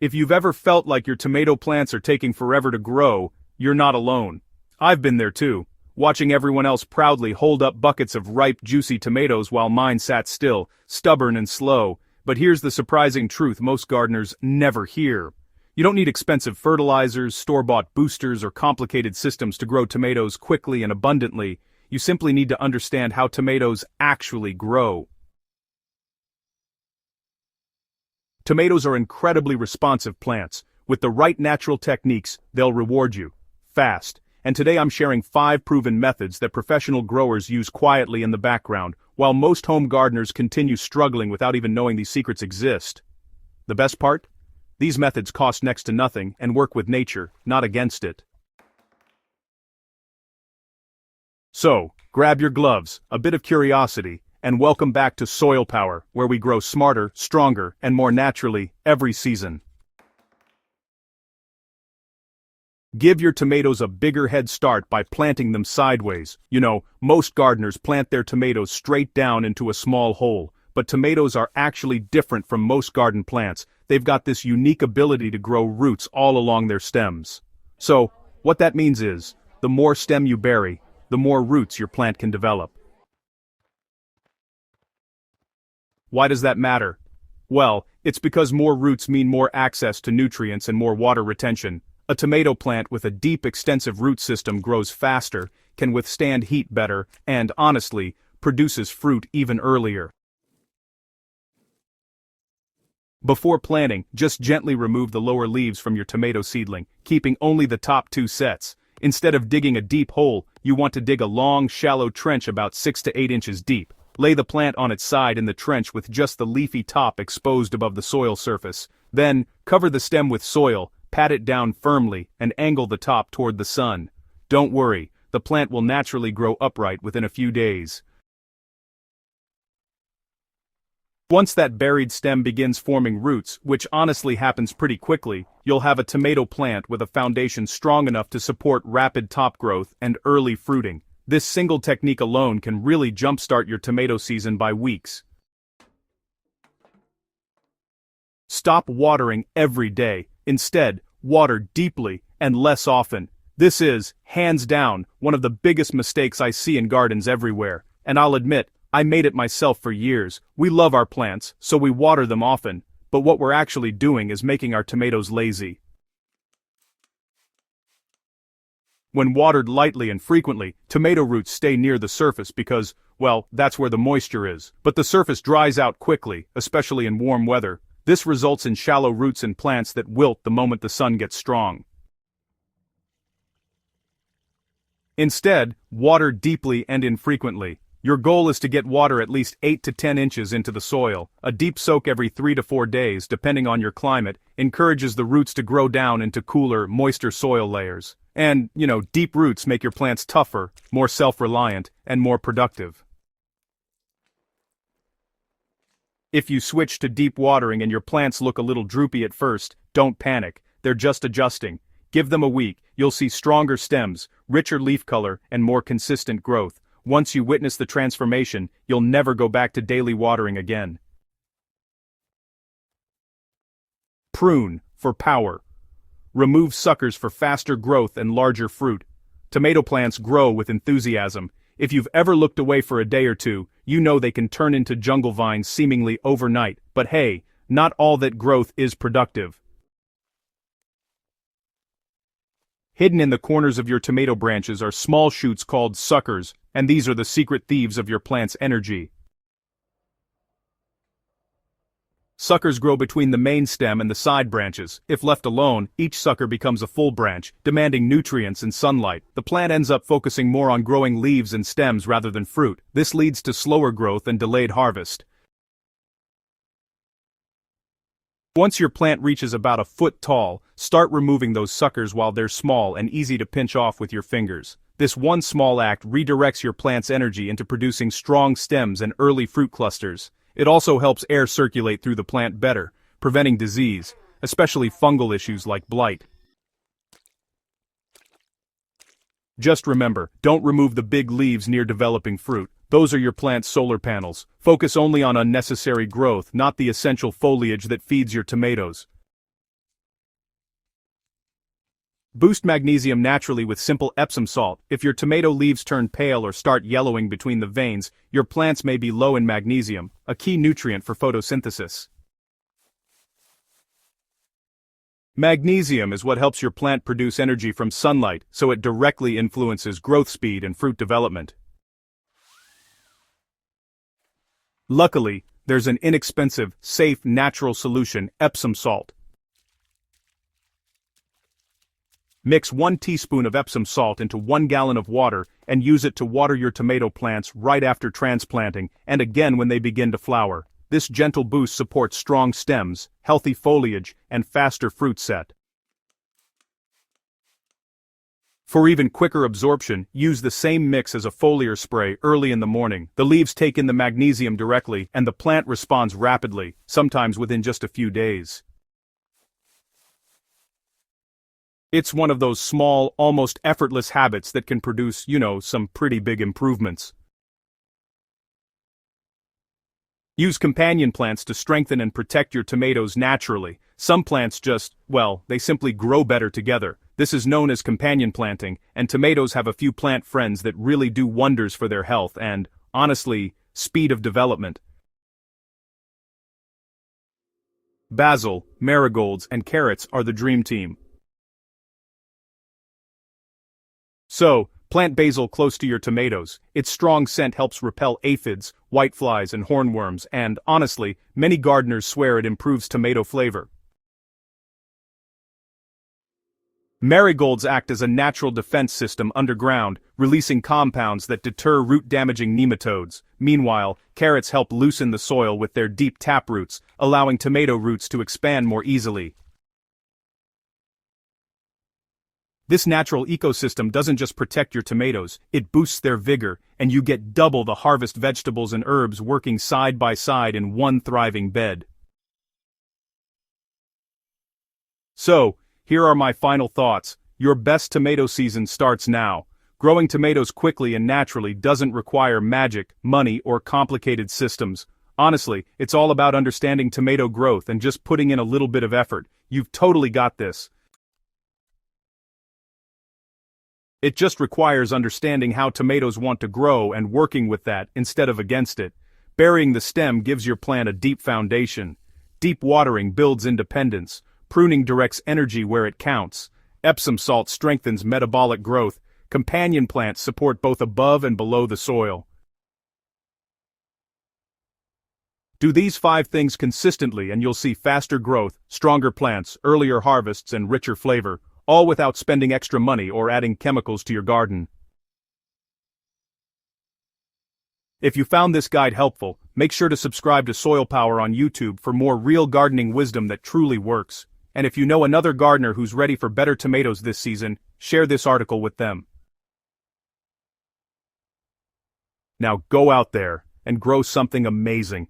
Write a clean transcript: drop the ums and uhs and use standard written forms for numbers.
If you've ever felt like your tomato plants are taking forever to grow, you're not alone. I've been there too, watching everyone else proudly hold up buckets of ripe, juicy tomatoes while mine sat still, stubborn and slow. But here's the surprising truth most gardeners never hear. You don't need expensive fertilizers, store-bought boosters, or complicated systems to grow tomatoes quickly and abundantly. You simply need to understand how tomatoes actually grow. Tomatoes are incredibly responsive plants. With the right natural techniques, they'll reward you fast. And today I'm sharing 5 proven methods that professional growers use quietly in the background, while most home gardeners continue struggling without even knowing these secrets exist. The best part? These methods cost next to nothing and work with nature, not against it. So, grab your gloves, a bit of curiosity, and welcome back to Soilpower, where we grow smarter, stronger, and more naturally every season. Give your tomatoes a bigger head start by planting them sideways. You know, most gardeners plant their tomatoes straight down into a small hole, but tomatoes are actually different from most garden plants. They've got this unique ability to grow roots all along their stems. So, what that means is, the more stem you bury, the more roots your plant can develop. Why does that matter? Well, it's because more roots mean more access to nutrients and more water retention. A tomato plant with a deep, extensive root system grows faster, can withstand heat better, and, honestly, produces fruit even earlier. Before planting, just gently remove the lower leaves from your tomato seedling, keeping only the top 2 sets. Instead of digging a deep hole, you want to dig a long, shallow trench about 6 to 8 inches deep. Lay the plant on its side in the trench with just the leafy top exposed above the soil surface. Then, cover the stem with soil, pat it down firmly, and angle the top toward the sun. Don't worry, the plant will naturally grow upright within a few days. Once that buried stem begins forming roots, which honestly happens pretty quickly, you'll have a tomato plant with a foundation strong enough to support rapid top growth and early fruiting. This single technique alone can really jumpstart your tomato season by weeks. Stop watering every day. Instead, water deeply and less often. This is, hands down, one of the biggest mistakes I see in gardens everywhere. And I'll admit, I made it myself for years. We love our plants, so we water them often. But what we're actually doing is making our tomatoes lazy. When watered lightly and frequently, tomato roots stay near the surface because, well, that's where the moisture is. But the surface dries out quickly, especially in warm weather. This results in shallow roots in plants that wilt the moment the sun gets strong. Instead, water deeply and infrequently. Your goal is to get water at least 8 to 10 inches into the soil. A deep soak every 3 to 4 days, depending on your climate, encourages the roots to grow down into cooler, moister soil layers. And, deep roots make your plants tougher, more self-reliant, and more productive. If you switch to deep watering and your plants look a little droopy at first, don't panic. They're just adjusting. Give them a week, you'll see stronger stems, richer leaf color, and more consistent growth. Once you witness the transformation, you'll never go back to daily watering again. Prune, for power. Remove suckers for faster growth and larger fruit. Tomato plants grow with enthusiasm. If you've ever looked away for a day or two, you know they can turn into jungle vines seemingly overnight. But hey, not all that growth is productive. Hidden in the corners of your tomato branches are small shoots called suckers, and these are the secret thieves of your plant's energy. Suckers grow between the main stem and the side branches. If left alone, each sucker becomes a full branch, demanding nutrients and sunlight. The plant ends up focusing more on growing leaves and stems rather than fruit. This leads to slower growth and delayed harvest. Once your plant reaches about a foot tall, start removing those suckers while they're small and easy to pinch off with your fingers. This one small act redirects your plant's energy into producing strong stems and early fruit clusters. It also helps air circulate through the plant better, preventing disease, especially fungal issues like blight. Just remember, don't remove the big leaves near developing fruit. Those are your plant's solar panels. Focus only on unnecessary growth, not the essential foliage that feeds your tomatoes. Boost magnesium naturally with simple Epsom salt. If your tomato leaves turn pale or start yellowing between the veins, your plants may be low in magnesium, a key nutrient for photosynthesis. Magnesium is what helps your plant produce energy from sunlight, so it directly influences growth speed and fruit development. Luckily, there's an inexpensive, safe, natural solution: Epsom salt. Mix 1 teaspoon of Epsom salt into 1 gallon of water and use it to water your tomato plants right after transplanting and again when they begin to flower. This gentle boost supports strong stems, healthy foliage, and faster fruit set. For even quicker absorption, use the same mix as a foliar spray early in the morning. The leaves take in the magnesium directly, and the plant responds rapidly, sometimes within just a few days. It's one of those small, almost effortless habits that can produce, some pretty big improvements. Use companion plants to strengthen and protect your tomatoes naturally. Some plants they simply grow better together. This is known as companion planting, and tomatoes have a few plant friends that really do wonders for their health and, honestly, speed of development. Basil, marigolds, and carrots are the dream team. So, plant basil close to your tomatoes. Its strong scent helps repel aphids, whiteflies, and hornworms, and, honestly, many gardeners swear it improves tomato flavor. Marigolds act as a natural defense system underground, releasing compounds that deter root-damaging nematodes. Meanwhile, carrots help loosen the soil with their deep taproots, allowing tomato roots to expand more easily. This natural ecosystem doesn't just protect your tomatoes, it boosts their vigor, and you get double the harvest vegetables and herbs working side by side in one thriving bed. So, here are my final thoughts. Your best tomato season starts now. Growing tomatoes quickly and naturally doesn't require magic, money, or complicated systems. Honestly, it's all about understanding tomato growth and just putting in a little bit of effort. You've totally got this. It just requires understanding how tomatoes want to grow and working with that instead of against it. Burying the stem gives your plant a deep foundation. Deep watering builds independence. Pruning directs energy where it counts. Epsom salt strengthens metabolic growth. Companion plants support both above and below the soil. Do these 5 things consistently and you'll see faster growth, stronger plants, earlier harvests, and richer flavor, all without spending extra money or adding chemicals to your garden. If you found this guide helpful, make sure to subscribe to Soilpower on YouTube for more real gardening wisdom that truly works. And if you know another gardener who's ready for better tomatoes this season, share this article with them. Now go out there and grow something amazing.